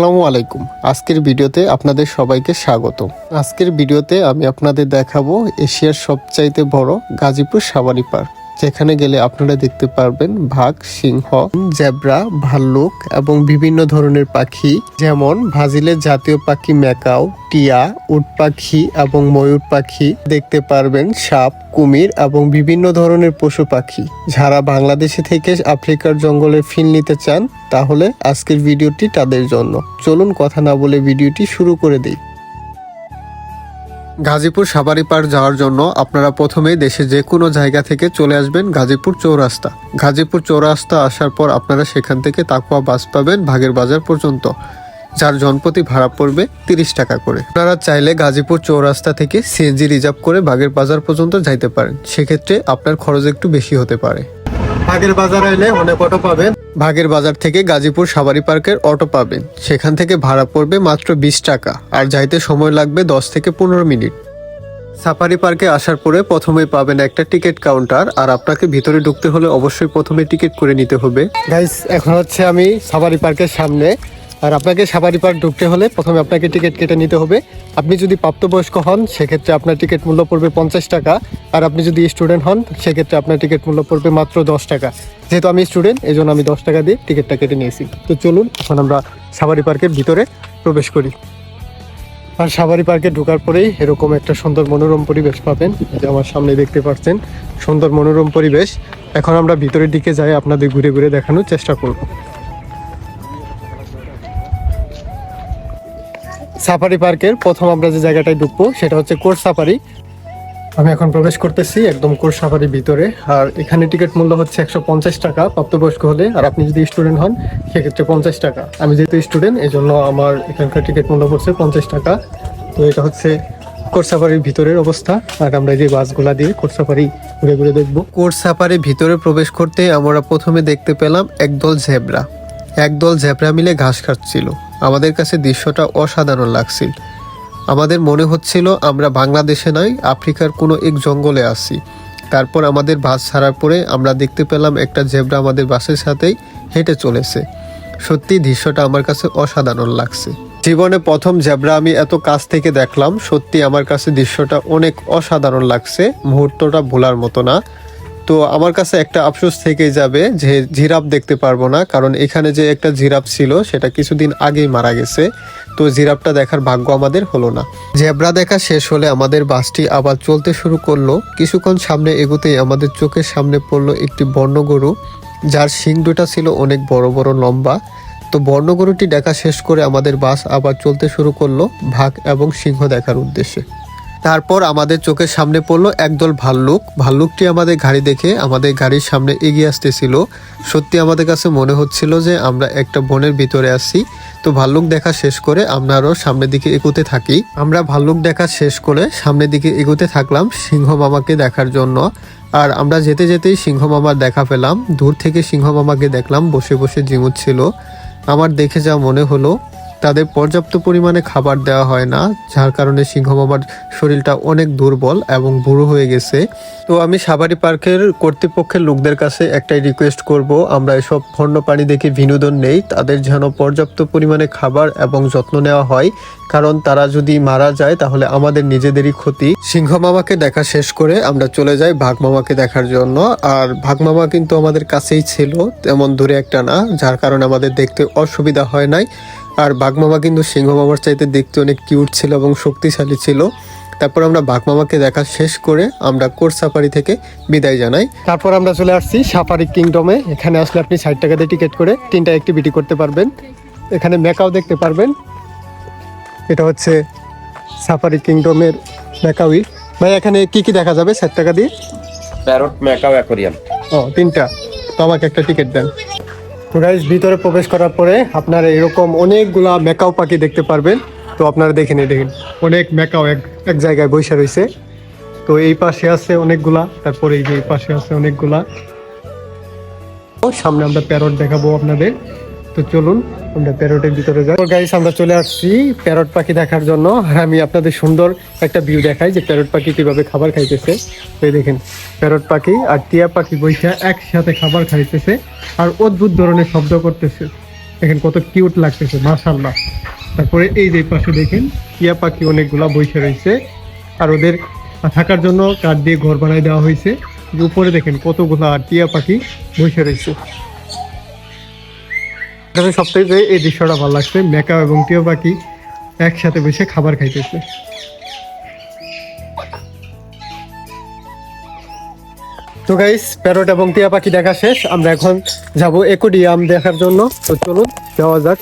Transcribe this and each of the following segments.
আসসালামু আলাইকুম। আজকের ভিডিওতে আপনাদের সবাইকে স্বাগত। আজকের ভিডিওতে আমি আপনাদের দেখাবো এশিয়ার সবচাইতে বড় গাজীপুর সাফারি পার্ক, যেখানে গেলে আপনারা দেখতে পারবেন বাঘ, সিংহ, জেব্রা, ভাল্লুক এবং বিভিন্ন ধরনের পাখি, যেমন ব্রাজিলের জাতীয় পাখি ম্যাকাও, টিয়া, উট পাখি এবং ময়ূর পাখি দেখতে পারবেন, সাপ, কুমির এবং বিভিন্ন ধরনের পশু পাখি। যারা বাংলাদেশে থেকে আফ্রিকার জঙ্গলের ফিল নিতে চান, তাহলে আজকের ভিডিওটি তাদের জন্য। চলুন কথা না বলে ভিডিওটি শুরু করে দিই। গাজীপুর সাফারি পার্ক যাওয়ার জন্য আপনারা প্রথমে দেশে যে কোনো জায়গা থেকে চলে আসবেন গাজীপুর চৌরাস্তা। গাজীপুর চৌরাস্তা আসার পর আপনারা সেখান থেকে তাকুয়া বাস পাবেন ভাগের বাজার পর্যন্ত, যার জনপ্রতি ভাড়া পড়বে 30 টাকা করে। আপনারা চাইলে গাজীপুর চৌরাস্তা থেকে সিএনজি রিজার্ভ করে ভাগের বাজার পর্যন্ত যাইতে পারেন, সেক্ষেত্রে আপনার খরচ একটু বেশি হতে পারে। ভাগের বাজার এলে অনেক অটো পাবেন। ভাগের বাজার থেকে গাজীপুর সাফারি পার্কের অটো পাবেন, সেখান থেকে ভাড়া পড়বে মাত্র 20 টাকা, আর যাইতে সময় লাগবে 10 থেকে 15 মিনিট। সাফারি পার্কে আসার পরে প্রথমেই পাবেন একটা টিকিট কাউন্টার, আর আপনাকে ভিতরে ঢুকতে হলে অবশ্যই প্রথমে টিকিট করে নিতে হবে। গাইস, এখন হচ্ছে আমি সাফারি পার্কের সামনে, আর আপনাকে সাফারি পার্ক ঢুকতে হলে প্রথমে আপনাকে টিকিট কেটে নিতে হবে। আপনি যদি প্রাপ্তবয়স্ক হন সেক্ষেত্রে আপনার টিকিট মূল্য পড়বে 50 টাকা, আর আপনি যদি স্টুডেন্ট হন সেক্ষেত্রে আপনার টিকিট মূল্য পড়বে মাত্র 10 টাকা। যেহেতু আমি স্টুডেন্ট, এই জন্য আমি 10 টাকা দিয়ে টিকিটটা কেটে নিয়েছি। তো চলুন এখন আমরা সাফারি পার্কের ভিতরে প্রবেশ করি। আর সাফারি পার্কে ঢোকার পরেই এরকম একটা সুন্দর মনোরম পরিবেশ পাবেন, যে আমার সামনে দেখতে পাচ্ছেন, সুন্দর মনোরম পরিবেশ। এখন আমরা ভিতরের দিকে যাই, আপনাদের ঘুরে ঘুরে দেখানোর চেষ্টা করব। সাফারি পার্কের প্রথম আমরা যে জায়গাটায় ঢুকবো সেটা হচ্ছে কোর্স সাফারি। আমি এখন প্রবেশ করতেছি একদম কোর্স সাফারির ভিতরে, আর এখানে টিকিট মূল্য হচ্ছে 150 টাকা প্রাপ্তবয়স্ক হলে, আর আপনি যদি স্টুডেন্ট হন সেক্ষেত্রে 50 টাকা। আমি যেহেতু স্টুডেন্ট, এই জন্য আমার এখানকার টিকিট মূল্য পড়ছে 50 টাকা। তো এটা হচ্ছে কোর্স সাফারির ভিতরের অবস্থা, আর আমরা যে বাসগুলা দিয়ে কোর্স সাফারি ঘুরে ঘুরে দেখবো। কোর্স সাফারির ভিতরে প্রবেশ করতে আমরা প্রথমে দেখতে পেলাম একদল জেব্রা মিলে ঘাস খাচ্ছিল। আমাদের কাছে দৃশ্যটা অসাধারণ লাগছিল। আমাদের মনে হচ্ছিল আমরা বাংলাদেশে নয়, আফ্রিকার কোনো এক জঙ্গলে আছি। তারপর আমাদের বাস ছাড়ার পরে আমরা দেখতে পেলাম একটা জেব্রা আমাদের বাসের সাথেই হেঁটে চলেছে। সত্যি দৃশ্যটা আমার কাছে অসাধারণ লাগছে। জীবনে প্রথম জেব্রা আমি এত কাছ থেকে দেখলাম। সত্যি আমার কাছে দৃশ্যটা অনেক অসাধারণ লাগছে, মুহূর্তটা ভোলার মতো না। তো আমার কাছে একটা আফসোস থেকে যাবে যে জিরাফ দেখতে পারবো না, কারণ এখানে যে একটা জিরাফ ছিল সেটা কিছুদিন আগেই মারা গেছে। তো জিরাফটা দেখার ভাগ্য আমাদের হলো না। জেব্রা দেখা শেষ হলে আমাদের বাসটি আবার চলতে শুরু করলো। কিছুক্ষণ সামনে এগোতেই আমাদের চোখের সামনে পড়লো একটি বর্ণগরু, যার শিং দুটা ছিল অনেক বড় বড় লম্বা। তো বর্ণগরুটি দেখা শেষ করে আমাদের বাস আবার চলতে শুরু করলো বাঘ এবং সিংহ দেখার উদ্দেশ্যে। তারপর আমাদের চোখের সামনে পড়লো একদল ভাল্লুকটি আমাদের গাড়ি দেখে আমাদের গাড়ির সামনে এগিয়ে আসতেছিল। সত্যি আমাদের কাছে মনে হচ্ছিল যে আমরা একটা বনের ভিতরে আছি। তো ভাল্লুক দেখা শেষ করে আমরা আরও সামনের দিকে এগোতে থাকি। আমরা ভাল্লুক দেখা শেষ করে সামনের দিকে এগোতে থাকলাম সিংহ মামাকে দেখার জন্য। আর আমরা যেতে যেতেই সিংহ মামার দেখা পেলাম। দূর থেকে সিংহ মামাকে দেখলাম বসে বসে জিমুচ্ছিল। আমার দেখে যা মনে হলো, তাদের পর্যাপ্ত পরিমাণে খাবার দেওয়া হয় না, যার কারণে সিংহ মামার শরীরটা অনেক দুর্বল এবং বুড়ো হয়ে গেছে। তো আমি সাফারি পার্কের কর্তৃপক্ষের লোকদের কাছে একটাই রিকোয়েস্ট করব, আমরা এসব বন্যপ্রাণী দেখে বিনোদন নেই, তাদের যেন পর্যাপ্ত পরিমাণে খাবার এবং যত্ন নেওয়া হয়, কারণ তারা যদি মারা যায় তাহলে আমাদের নিজেদেরই ক্ষতি। সিংহ মামাকে দেখা শেষ করে আমরা চলে যাই বাঘ মামাকে দেখার জন্য। আর বাঘ মামা কিন্তু আমাদের কাছেই ছিল, তেমন দূরে একটা না, যার কারণে আমাদের দেখতে অসুবিধা হয় নাই। আর বাঘ মামা কিন্তু সিংহ মামার চাইতে দেখতে অনেক কিউট ছিল এবং শক্তিশালী ছিল। তারপর আমরা বাঘ মামাকে দেখা শেষ করে আমরা কোর্স সাফারি থেকে বিদায় জানাই। তারপর আমরা চলে আসছি সাফারি কিংডমে। এখানে আসলে আপনি 60 টাকা দিয়ে টিকিট করে 3টা অ্যাক্টিভিটি করতে পারবেন। এখানে ম্যাকাও দেখতে পারবেন। এটা হচ্ছে সাফারি কিংডমের ম্যাকাউই। ভাই, এখানে কি কি দেখা যাবে 60 টাকা দিয়ে? Parrot, macaw, aquarium. 3টা। তো আমাকে একটা টিকিট দেন। তো গাইস, ভিতরে প্রবেশ করার পরে আপনারা এরকম অনেকগুলা ম্যাকাও পাখি দেখতে পারবেন। তো আপনারা দেখেন অনেক ম্যাকাও এক জায়গায় বসে রয়েছে। তো এই পাশে আছে অনেকগুলা, তারপরে এই যে এই পাশে আছে অনেকগুলা। সামনে আমরা প্যারট দেখাবো আপনাদের। তো চলুন আমরা প্যারটের ভিতরে যাই। গাইস, আমরা চলে আসছি প্যারট পাখি দেখার জন্য। আর আমি আপনাদের সুন্দর একটা ভিউ দেখাই যে প্যারট পাখি কিভাবে খাবার খাইতেছে। তো দেখেন, প্যারট পাখি আর টিয়া পাখি বৈশা একসাথে খাবার খাইতেছে আর অদ্ভুত ধরনের শব্দ করতেছে। দেখেন কত কিউট লাগতেছে মাশাআল্লাহ। তারপরে এই যে পাশে দেখেন টিয়া পাখি অনেকগুলা বসে রয়েছে, আর ওদের থাকার জন্য কাঠ দিয়ে ঘর বানাই দেওয়া হয়েছে। উপরে দেখেন কতগুলা টিয়া পাখি বসে রয়েছে। সবথেকে এই দৃশ্যটা ভালো লাগছে, মেকাও এবং টিয়া পাখি একসাথে বসে খাবার খাইতেছে। তো গাইস, প্যারট এবং টিয়া পাখি দেখা শেষ। আমরা এখন যাব অ্যাকোয়ারিয়াম দেখার জন্য। তো চলুন যাওয়া যাক।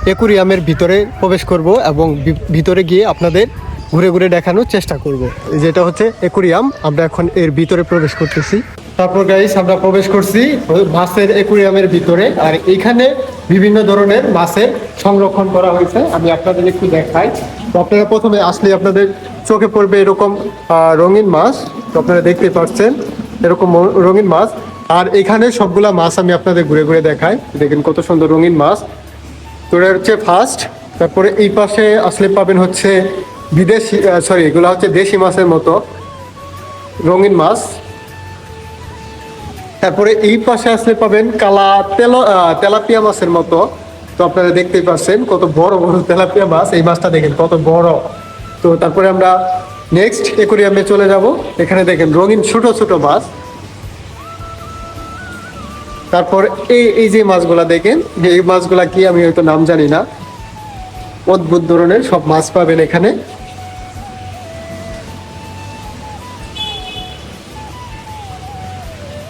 অ্যাকোয়ারিয়ামের ভিতরে প্রবেশ করব এবং ভিতরে গিয়ে আপনাদের ঘুরে ঘুরে দেখানোর চেষ্টা করব। যেটা হচ্ছে অ্যাকোয়ারিয়াম, আমরা এখন এর ভিতরে প্রবেশ করতেছি। তারপর গাইস আমরা প্রবেশ করছি মাছের অ্যাকোয়ারিয়ামের ভিতরে, আর এখানে বিভিন্ন ধরনের মাছের সংরক্ষণ করা হয়েছে। আমি আপনাদের একটু দেখাই। তো আপনারা প্রথমে আসলে আপনাদের চোখে পড়বে এরকম রঙিন মাছ। তো আপনারা দেখতে পাচ্ছেন এরকম রঙিন মাছ, আর এখানে সবগুলা মাছ আমি আপনাদের ঘুরে ঘুরে দেখাই। দেখেন কত সুন্দর রঙিন মাছ। তো এটা হচ্ছে ফার্স্ট। তারপরে এই পাশে আসলে পাবেন হচ্ছে বিদেশি এগুলো হচ্ছে দেশি মাছের মতো রঙিন মাছ। তারপরে এই পাশে আসলে পাবেন কালা তেলাপিয়া মাছের মতো। তো আপনারা দেখতেই পাচ্ছেন কত বড় বড় তেলাপিয়া মাছ। এই মাছটা দেখেন কত বড়। তো তারপরে আমরা নেক্সট অ্যাকোয়ারিয়ামে চলে যাব। এখানে দেখেন রঙিন ছোট ছোট মাছ। তারপর এই যে মাছগুলা দেখেন, এই মাছগুলা কি আমি হয়তো নাম জানি না, অদ্ভুত ধরনের সব মাছ পাবেন এখানে।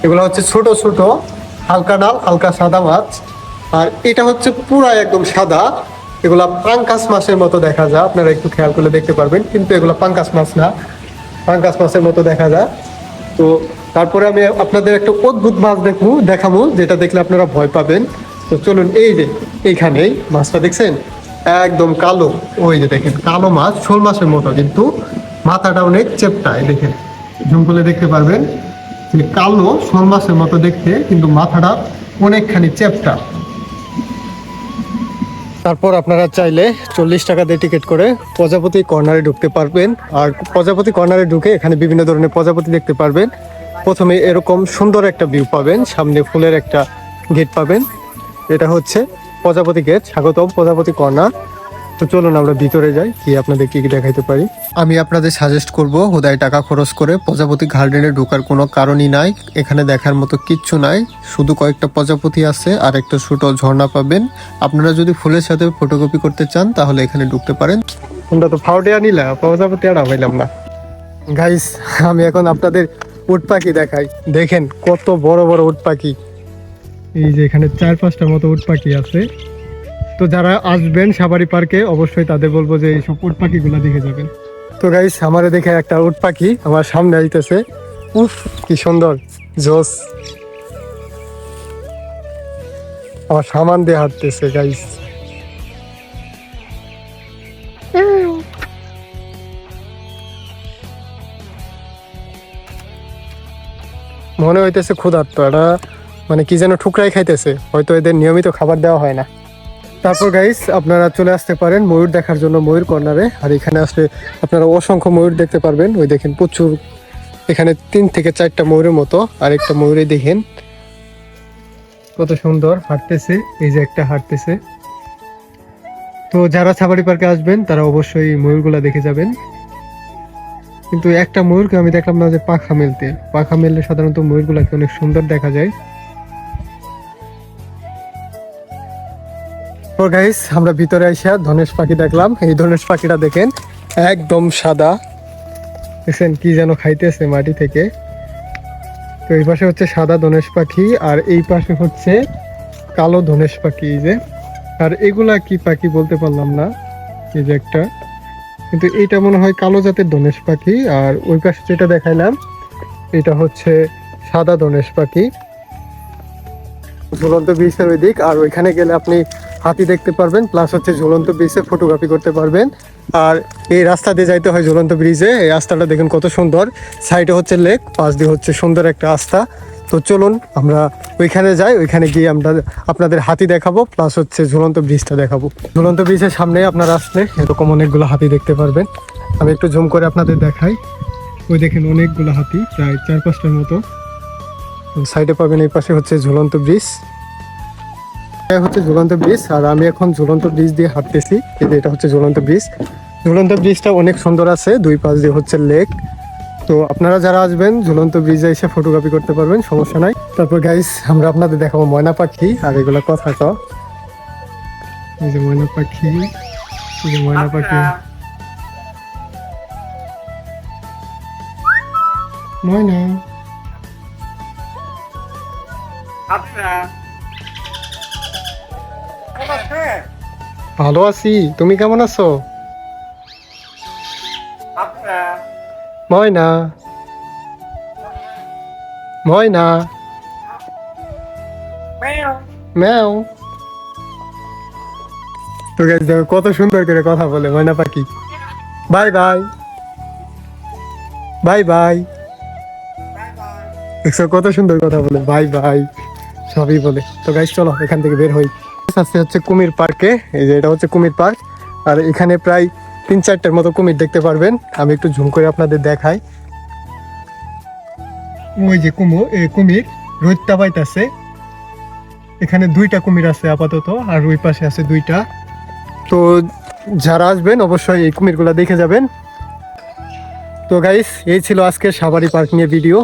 এগুলো হচ্ছে ছোট ছোট হালকা ডাল হালকা সাদা মাছ, আর এটা হচ্ছে পুরা একদম সাদা। এগুলা পাঙ্কাস মাছের মতো দেখা যায়, আপনারা একটু খেয়াল করলে দেখতে পারবেন, কিন্তু এগুলো পাঙ্কাস মাছ না, পাঙ্কাস মাছের মতো দেখা যায়। তো তারপরে আমি আপনাদের একটা অদ্ভুত মাছ দেখাবো, যেটা দেখলে আপনারা ভয় পাবেন। তো চলুন, এই যে এইখানেই মাছটা দেখছেন একদম কালো, ওই যে দেখেন কালো মাছ, শোল মাছের মতো, কিন্তু মাথাটা অনেক চেপটা। এই দেখেন জুম করলে দেখতে পারবেন যে কালো শোল মাছের মতো দেখতে, কিন্তু মাথাটা অনেকখানি চেপটা। তারপর আপনারা চাইলে 40 টাকা দিয়ে টিকিট করে প্রজাপতি কর্নারে ঢুকতে পারবেন। আর প্রজাপতি কর্নারে ঢুকে এখানে বিভিন্ন ধরনের প্রজাপতি দেখতে পারবেন। প্রথমে এরকম সুন্দর একটা ভিউ পাবেন, সামনে ফুলের একটা গেট পাবেন। এটা হচ্ছে প্রজাপতি গেট, স্বাগতম প্রজাপতি কর্নার। তো চলুন আমরা ভিতরে যাই, কি আপনাদের কি কি দেখাইতে পারি। আমি আপনাদের সাজেস্ট করব হুদায় টাকা খরচ করে প্রজাপতি গার্ডেনে ঢোকার কোনো কারণই নাই। এখানে দেখার মতো কিচ্ছু নাই, শুধু কয়েকটা প্রজাপতি আছে আর একটা ছোট ঝর্ণা পাবেন। আপনারা যদি ফুলের সাথে ফটোকপি করতে চান তাহলে এখানে ঢুকতে পারেন। তোমরা তো ফাউডিয়া নিলা, প্রজাপতি আড়া পাইলাম না। গাইস, আমি এখন আপনাদের উট পাখি দেখাই। দেখেন কত বড় বড় উট পাখি। এই যে এখানে 4-5টার মতো উট পাখি আছে। তো যারা আসবেন সাফারি পার্কে অবশ্যই তাদের বলবো যে এইসব উট পাখিগুলো দেখে যাবেন। তো গাইস, আমারে দেখে একটা উট পাখি আমার সামনে আইতেছে। উফ, কি সুন্দর জোস, আমার সামান দিয়ে হাঁটতেছে গাইস। মনে হইতেছে ক্ষুধার্ত, এটা মানে কি যেন ঠুকরাই খাইতেছে, হয়তো এদের নিয়মিত খাবার দেওয়া হয় না। তারপর গাইস, আপনারা চলে আসতে পারেন ময়ূর দেখার জন্য ময়ূর কর্নারে। আর এখানে আসলে আপনারা অসংখ্য ময়ূর দেখতে পারবেন। ওই দেখেন প্রচুর, এখানে 3 থেকে 4টা ময়ূরের মতো। আর একটা ময়ূরে দেখেন কত সুন্দর হাঁটতেছে, এই যে একটা হাঁটতেছে। তো যারা সাফারি পার্কে আসবেন তারা অবশ্যই ময়ূরগুলা দেখে যাবেন। কিন্তু একটা ময়ূরকে আমি দেখলাম না যে পাখা মেললে সাধারণত ময়ূরগুলাকে অনেক সুন্দর দেখা যায়। তো গাইস, আমরা ভিতরে এসে ধনেশ পাখি দেখলাম। এই ধনেশ পাখিটা দেখেন একদম সাদা, দেখছেন কি যেন খাইতেছে মাটি থেকে। তো এই পাশে হচ্ছে সাদা ধনেশ পাখি, আর এই পাশে হচ্ছে কালো ধনেশ পাখি। এই যে, আর এগুলা কি পাখি বলতে পারলাম না, এই যে একটা, কিন্তু এইটা মনে হয় কালো জাতের ধনেশ পাখি। আর ওই পাশে যেটা দেখাইলাম এটা হচ্ছে সাদা ধনেশ পাখি। ঝুলন্ত ব্রিজের ওই দিক, আর ওইখানে গেলে আপনি হাতি দেখতে পারবেন, প্লাস হচ্ছে ঝুলন্ত ব্রিজে ফটোগ্রাফি করতে পারবেন। আর এই রাস্তা দিয়ে যাইতে হয় ঝুলন্ত ব্রিজে। এই রাস্তাটা দেখুন কত সুন্দর, সাইডে হচ্ছে লেক, পাশ দিয়ে হচ্ছে সুন্দর একটা রাস্তা। তো চলুন আমরা ওইখানে যাই, ওইখানে গিয়ে আমরা আপনাদের হাতি দেখাবো, প্লাস হচ্ছে ঝুলন্ত ব্রিজটা দেখাবো। ঝুলন্ত ব্রিজের সামনে আপনারা আসলে এরকম অনেকগুলো হাতি দেখতে পারবেন। আমি একটু জুম করে আপনাদের দেখাই। ওই দেখেন অনেকগুলো হাতি, প্রায় 4-5টার মতো। সাইডে পাবেন, এই পাশে হচ্ছে ঝুলন্ত ব্রিজ। এটা হচ্ছে ঝুলন্ত ব্রিজ, আর আমি এখন ঝুলন্ত ব্রিজ দিয়ে হাঁটতেছি। এই যে এটা হচ্ছে ঝুলন্ত ব্রিজ। ঝুলন্ত ব্রিজটা অনেক সুন্দর আছে, দুই পাশ দিয়ে হচ্ছে লেক। তো আপনারা যারা আসবেন ঝুলন্ত ব্রিজে এসে ফটোগ্রাফি করতে পারবেন, সমস্যা নাই। তারপর গাইস আমরা আপনাদের দেখাবো ময়না পাখি, আর এগুলো কথা ক। এই যে ময়না পাখি, এই যে ময়না পাখি, ময়না। ভালো আছি, তুমি কেমন আছো? ময়না, ময়না, ম্যাও। তো গাইস দেখো কত সুন্দর করে কথা বলে ময়না পাখি। Bye bye, bye bye. দেখছো কত সুন্দর কথা বলে, বাই বাই সবই বলে। তো গাইস চলো এখান থেকে বের হই। আজকে হচ্ছে কুমির পার্কে, এই যে এটা হচ্ছে কুমির পার্ক। আর এখানে প্রায় 3-4টার মতো কুমির দেখতে পারবেন। আমি একটু ঝুম করে আপনাদের দেখাই। ওই যে কুমির রোদটা পাইতেছে। এখানে 2টা কুমির আছে আপাতত, আর ওই পাশে আছে 2টা। তো যারা আসবেন অবশ্যই এই কুমিরগুলো দেখে যাবেন। তো গাইস এই ছিল আজকের সাভারি পার্ক নিয়ে ভিডিও।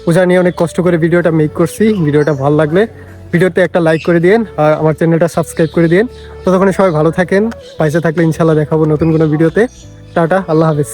পূজা নিয়ে অনেক কষ্ট করে ভিডিওটা মেক করছি। ভিডিওটা ভালো লাগলে ভিডিওতে একটা লাইক করে দিন, আর আমার চ্যানেলটা সাবস্ক্রাইব করে দিন। ততক্ষণে সবাই ভালো থাকেন, পাইসে থাকলে ইনশাল্লাহ দেখাবো নতুন কোনো ভিডিওতে। টাটা, আল্লাহ হাফেজ।